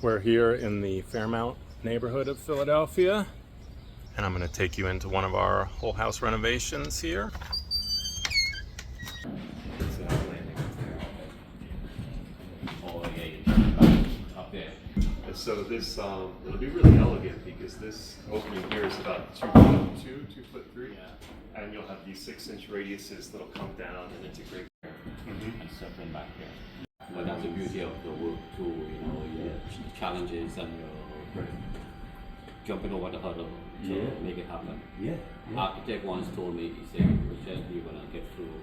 We're here in the Fairmount neighborhood of Philadelphia, and I'm going to take you into one of our whole house renovations here. So this, it'll be really elegant because this opening here is about 2'2", 2'3", and you'll have these 6-inch radiuses that'll come down and integrate there. And separate back here. But that's the beauty of the work too, you know, your challenges and your jumping over the hurdle to make it happen. Architect once told me, he said, Richard, you're gonna get through,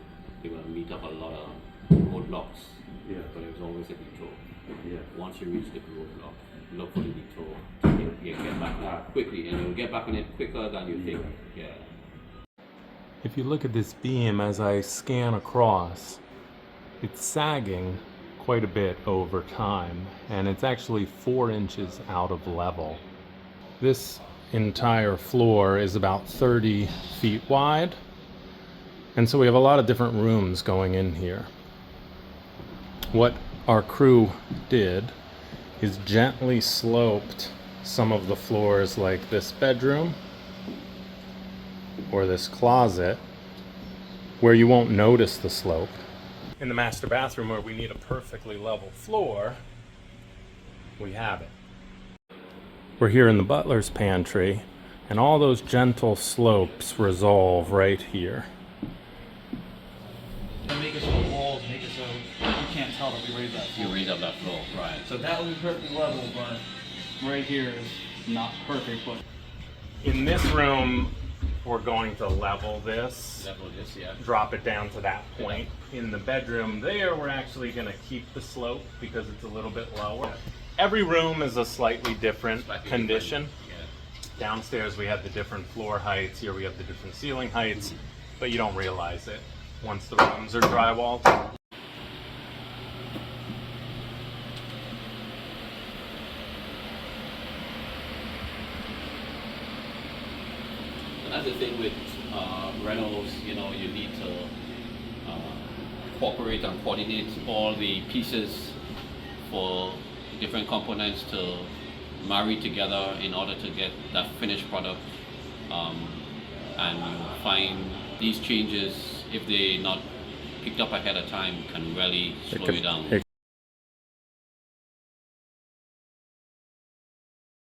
you're gonna meet up a lot of roadblocks. But it was always a detour. Once you reach the roadblock, look for the detour. You get back quickly, and you'll get back on it quicker than you think. If you look at this beam as I scan across, it's sagging quite a bit over time, and it's actually 4 inches out of level. This entire floor is about 30 feet wide, and so we have a lot of different rooms going in here. What our crew did is gently sloped some of the floors, like this bedroom or this closet, where you won't notice the slope. In the master bathroom, where we need a perfectly level floor, we have it. We're here in the butler's pantry, and all those gentle slopes resolve right here. And make it so the walls, make it so you can't tell that we raised that floor. You raise up that floor, right. So that will be perfectly level, but right here is not perfect. But In this room, we're going to level this, drop it down to that point. In the bedroom there, we're actually going to keep the slope because it's a little bit lower. Every room is a slightly different condition. Downstairs we have the different floor heights, here we have the different ceiling heights, but you don't realize it once the rooms are drywalled. And that's the thing with renos, you know, you need to cooperate and coordinate all the pieces for different components to marry together in order to get that finished product. And you find these changes, if they're not picked up ahead of time, can really slow you down.